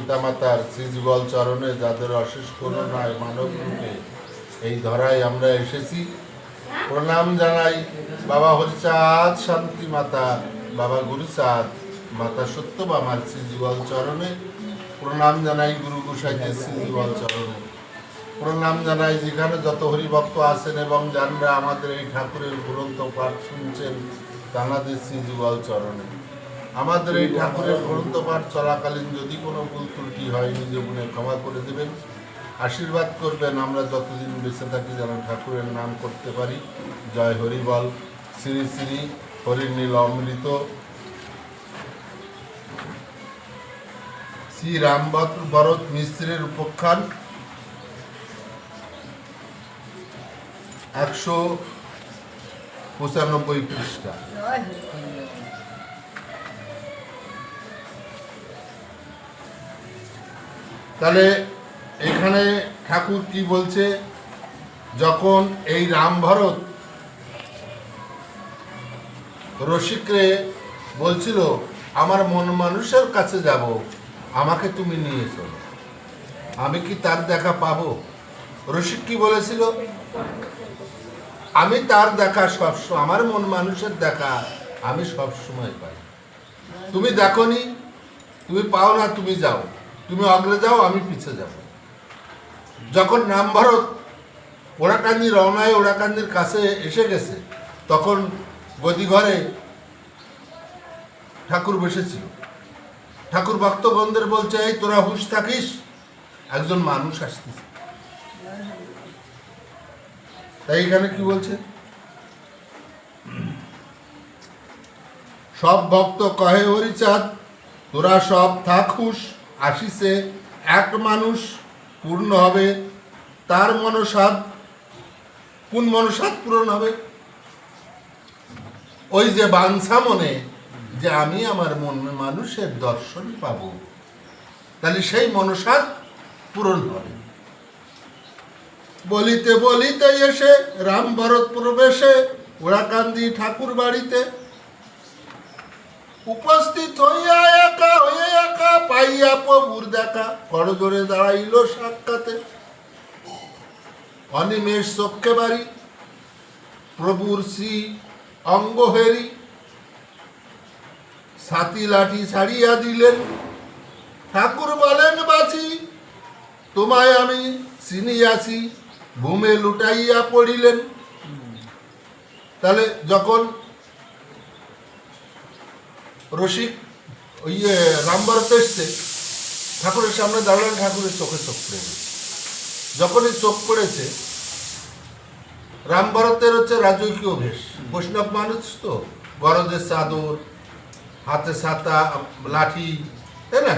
পিতামাতার শ্রীযুগল চরণে, যাদের অশেষ করুণায় মানব রূপে এই ধরায় আমরা এসেছি, প্রণাম জানাই বাবা হরিচাঁদ শান্তি মাতা, বাবা গুরুচাঁদ, মাতা সত্যভামার শ্রীযুগল চরণে, প্রণাম জানাই গুরু গোসাইদের শ্রীযুগল চরণে, প্রণাম জানাই যেখানে যত হরিভক্ত আছেন এবং যারা আমাদের এই ঠাকুরের গ্রন্থ পাঠ শুনছেন তাঁদের শ্রীযুগল চরণে। আমাদের এই ঠাকুরের গ্রন্থ পাঠ চলাকালীন যদি কোনো ভুল ত্রুটি হয় নিজ গুণে ক্ষমা করে দেবেন, আশীর্বাদ করবেন আমরা যতদিন বেঁচে থাকি যেন ঠাকুরের নাম করতে পারি। জয় হরিবল। শ্রী শ্রী হরিনীল অমৃত শ্রী রামভরত মিশ্রের উপখ্যান 195 পৃষ্ঠা। তাহলে এখানে ঠাকুর কি বলছে, যখন এই রামভরত রসিকরে বলছিল আমার মন মানুষের কাছে যাব, আমাকে তুমি নিয়ে চলো, আমি কি তার দেখা পাবো? রসিক কি বলেছিল, আমি তার দেখা সবসময়, আমার মন মানুষের দেখা আমি সবসময় পাই। তুমি দেখোনি, তুমি পাও না, তুমি যাও, তুমি অগ্রে যাও, আমি পিছে যাব। যখন রামভরত ওড়াকান্দি রওনায় ওড়াকান্দির কাছে এসে গেছে, তখন গদিঘরে ঠাকুর বসেছিল। ঠাকুর ভক্তগণদের বলছে, এই তোরা হুঁশ থাকিস, একজন মানুষ আসতেছে। তাই এখানে কি বলছে, সব ভক্ত কহে হরিচাঁদ, তোরা সব থাক হুঁশ, আসিছে এক মানুষ, পূর্ণ হবে তার মনসাদ। কোন মনসাদ পূরণ হবে? ওই যে বাঞ্ছা মনে যে আমি আমার মন মানুষের দর্শন পাব, তাহলে সেই মনসাদ পূরণ হবে। বলিতে বলিতে এসে রামভরত প্রবেশে ওড়াকান্দি ঠাকুর বাড়িতে উপস্থিত হইয়া একা পাইয়া প্রভুর দেখা, করজোড়ে দাঁড়াইল সাক্ষাতে। অনিমেষ চক্ষে বাড়ি প্রভুর শ্রী অঙ্গ হেরি, ছাতি লাঠি ছাড়িয়া দিলেন। ঠাকুর বলেন, বাঁচি তোমায় আমি চিনিয়াছি, ঘুমে লুটাইয়া পড়িলেন। তাহলে যখন রসিক ওই রামভরত এসছে, ঠাকুরের সামনে দাঁড়ালেন, ঠাকুরের চোখে চোখ পড়ে গেছে। যখনই চোখ পড়েছে, রামভরতের হচ্ছে রাজকীয় বেশ, বৈষ্ণব মানুষ তো, গরদের চাদর, হাতে ছাতা, লাঠি, তাই না?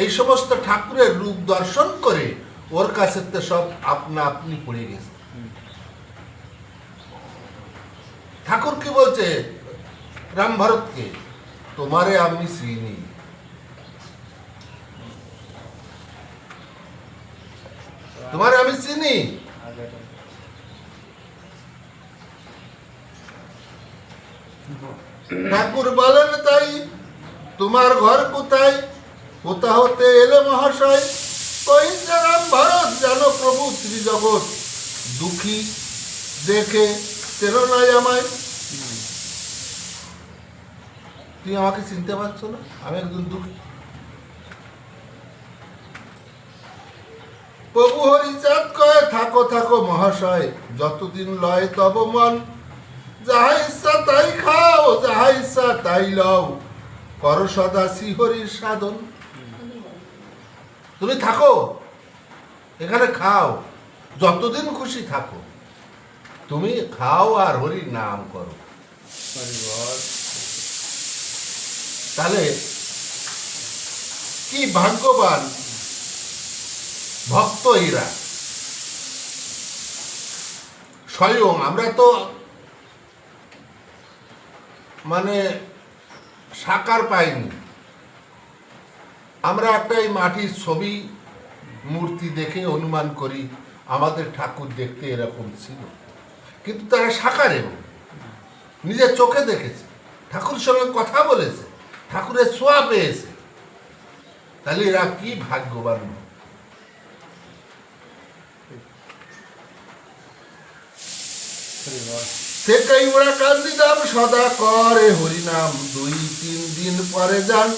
এই সমস্ত ঠাকুরের রূপ দর্শন করে ওর কাছে তো সব আপনা আপনি পড়ে গেছে। ঠাকুর কি বলছে রামভরতকে, তোমারে আমি চিনি, তোমারে আমি চিনি। ঠাকুর বলেন, তাই তোমার ঘর কোথায়, কোথা হতে এলে মহাশয়? কইছে রামভরত, জানো প্রভু শ্রী জগৎ দুঃখী দেখে চেনো নাই আমায়। তুমি আমাকে চিনতে পারছো না? আমি একজন দুঃখী। প্রভু হরিচাঁদ কয়, থাকো থাকো মহাশয়, যতদিন লয় তব মন, যাহা ইচ্ছা তাই খাও, যাহা ইচ্ছা তাই লও, করো সদা শ্রীহরির সাধন। তুমি থাকো এখানে, খাও, যতদিন খুশি থাকো, তুমি খাও আর হরির নাম করো। তাহলে কি ভাগ্যবান ভক্ত এরা। স্বয়ং আমরা তো মানে সাকার পাইনি, আমরা একটা এই মাটির ছবি মূর্তি দেখে অনুমান করি আমাদের ঠাকুর দেখতে এরকম ছিল, কিন্তু তারা সাকার এবং নিজের চোখে দেখেছে, ঠাকুরের সঙ্গে কথা বলেছে, ঠাকুরের ছোঁয়া পেয়েছে। তাহলে এরা কি ভাগ্যবান। থেকেই ওরা কান্দিদাম সদা করে হরিনাম, 2-3 দিন পরে যান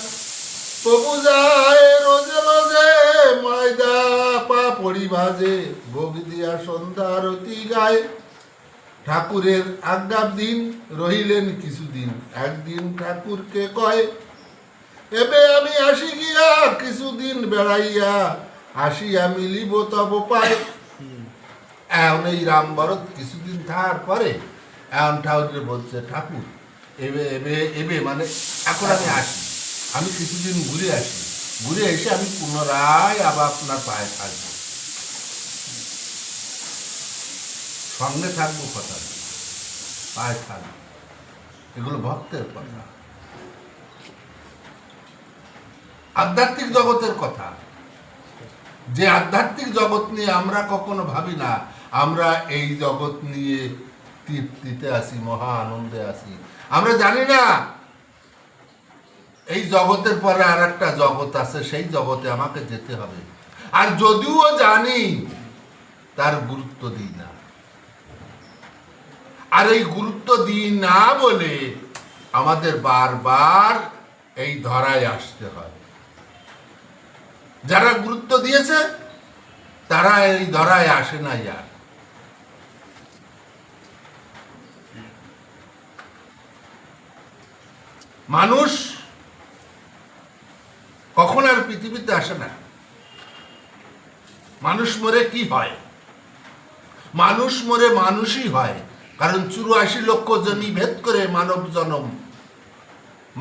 প্রভু যায় রোজে রোজে, ময়দা পা পড়ি ভাজে, ভোগ দিয়া সন্ধ্যা আরতি গায়। ঠাকুরের আজ্ঞার দিন রহিলেন কিছুদিন, একদিন ঠাকুরকে কয় এবে আমি আসি গিয়া কিছুদিন বেড়াইয়া, আসিয়া মিলিব তব পায়। এখন এই রাম ভরত কিছুদিন থাকার পরে এখন ঠাকুরের বলছে ঠাকুর এবে এবে এবে মানে এখন আমি আসি, আমি কিছুদিন ঘুরে আসি, ঘুরে এসে আমি পুনরায় আবার আপনার পায়ে থাকবো, সঙ্গে থাকবো, কথা পায়ে থাকবো। এগুলো ভক্তের কথা, আধ্যাত্মিক জগতের কথা। যে আধ্যাত্মিক জগৎ নিয়ে আমরা কখনো ভাবি না, আমরা এই জগৎ নিয়ে তৃপ্তিতে আছি, মহা আনন্দে আছি। আমরা জানি না এই জগতের পরে আর একটা জগৎ আছে, সেই জগতে আমাকে যেতে হবে। আর যদিও জানি তার গুরুত্ব দিই না। আর এই গুরুত্ব দিই না বলে আমাদের বারবার এই ধরায় আসতে হয়। যারা গুরুত্ব দিয়েছে তারা এই ধরায় আসে না। আর মানুষ কখন আর পৃথিবীতে আসে না। মানুষ মরে কি হয়? মানুষ মরে মানুষই হয়। কারণ 84 লক্ষ জনি ভেদ করে মানব জনম,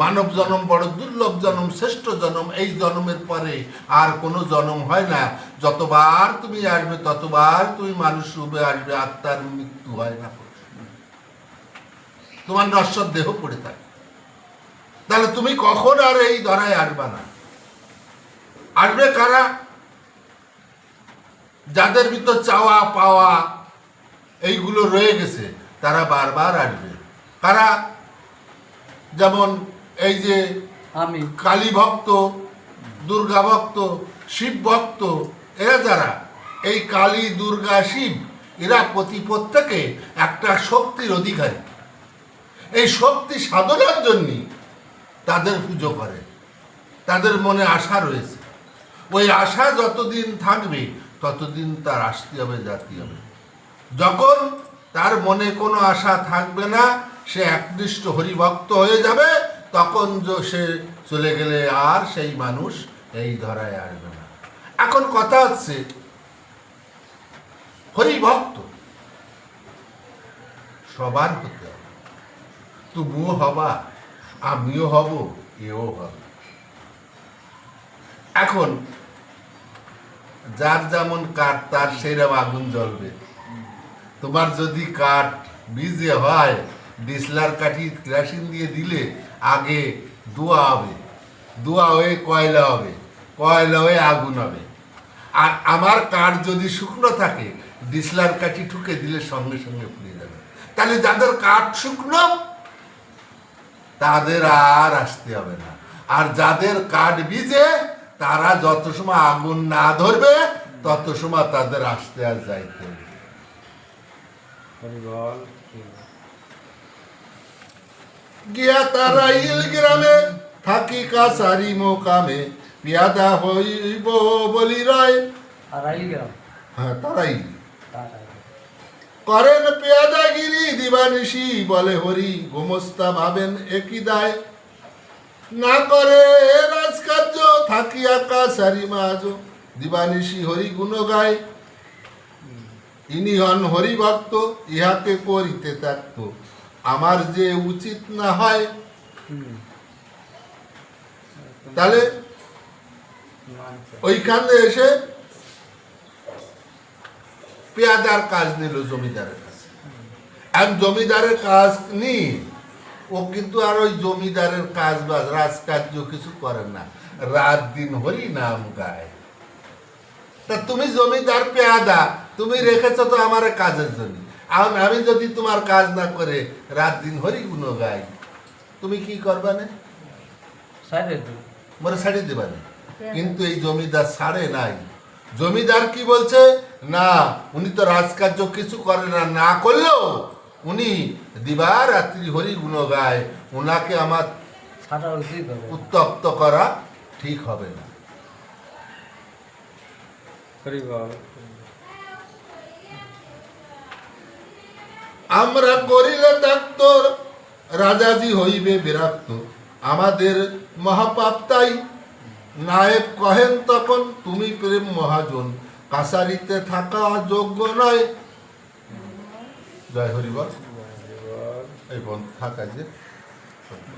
মানব জনম বড় দুর্লভ জনম, শ্রেষ্ঠ জনম। এই জনমের পরে আর কোনো জনম হয় না। যতবার তুমি আসবে ততবার তুমি মানুষ রূপে আসবে, আত্মার মৃত্যু হয় না, তোমার নশ্বর দেহ পড়ে থাকে। তাহলে তুমি কখন আর এই ধরায় আসবে না। আসবে কারা? যাদের ভিতর চাওয়া পাওয়া এইগুলো রয়ে গেছে তারা বারবার আসবে। কারা? যেমন এই যে আমি কালী ভক্ত, দুর্গা ভক্ত, শিব ভক্ত, এরা যারা এই কালী দুর্গা শিব, এরা প্রত্যেকে একটা শক্তির অধিকারী। এই শক্তি সাধনার জন্য তাদের পুজো করে, তাদের মনে আশা রয়েছে। ওই আশা যতদিন থাকবে ততদিন তার আসতে হবে, জাতি হবে। যখন তার মনে কোনো আশা থাকবে না, সে একনিষ্ঠ হরিভক্ত হয়ে যাবে, তখন সে চলে গেলে আর সেই মানুষ এই ধরায় আসবে না। এখন কথা হচ্ছে হরিভক্ত সবার হতে হবে। তুমিও হবা, আমিও হব, এও হবে। এখন যার যেমন কাঠ তার সেরকম আগুন জ্বলবে। তোমার যদি কাঠ ভিজে হয়, ডিসলার কাঠি কেরোসিন দিয়ে দিলে আগে ধোঁয়া হবে, ধোঁয়া হয়ে কয়লা হবে, কয়লা হয়ে আগুন হবে। আর আমার কাঠ যদি শুকনো থাকে, ডিসলার কাঠি ঠুকে দিলে সঙ্গে সঙ্গে পুড়ে যাবে। তাহলে যাদের কাঠ শুকনো তাদের আর আসতে হবে না। আর যাদের কাঠ ভিজে তারা যত সময় আগুন না ধরবে তত সময় তাদের আসতে আর যাইতে হবে। গিয়া তারা ইল গ্রামে থাকি কাছারি মোকামে, পিয়াদা হইব বলি রয়। হ্যাঁ, তারাই করেন পেয়াদাগিরি দিবানিশি, বলে হরি গোমস্তা ভাবেন একই দায়। না করে রাজকার্য থাকিয়া কাছারি মাঝ, দিবানিশি হরি গুণ গায়। ইনি হন হরিভক্ত, ইহাকে করিতে ত্যাক্ত, আমার যে উচিত না হয়। তাহলে ওইখানে এসে পেয়াদার কাজ নিল জমিদারের কাছে। আর জমিদারের কাজ নিয়ে ও কিন্তু আর ওই জমিদারের কাজ বা রাজকার্য কিছু করে না, রাত দিন হরি নাম গায়। তা তুমি জমিদার পেয়াদা, তুমি রেখেছো তো আমার কাজের জন্য। এখন আমি যদি তোমার কাজ না করে রাত দিন হরি গুণ গাই, তুমি কি করবা? না মরে ছাড়িয়ে দেবা না। কিন্তু এই জমিদার ছাড়ে নাই। জমিদার কি বলছে, না উনি তো রাজকার্য কিছু করে না, না করলেও উনি দিবারাত্রি হরি গুণ গায়, ওনাকে আমার উত্তপ্ত করা ঠিক হবে না। আমরা করিলে থাকত রাজাজি হইবে বিরক্ত, আমাদের মহাপাপ তাই। নায়েব কহেন তখন তুমি প্রেম মহাজন, কাছারিতে থাকা যোগ্য নয়। জয় হরিবল। এই বন্ধ থাকা যে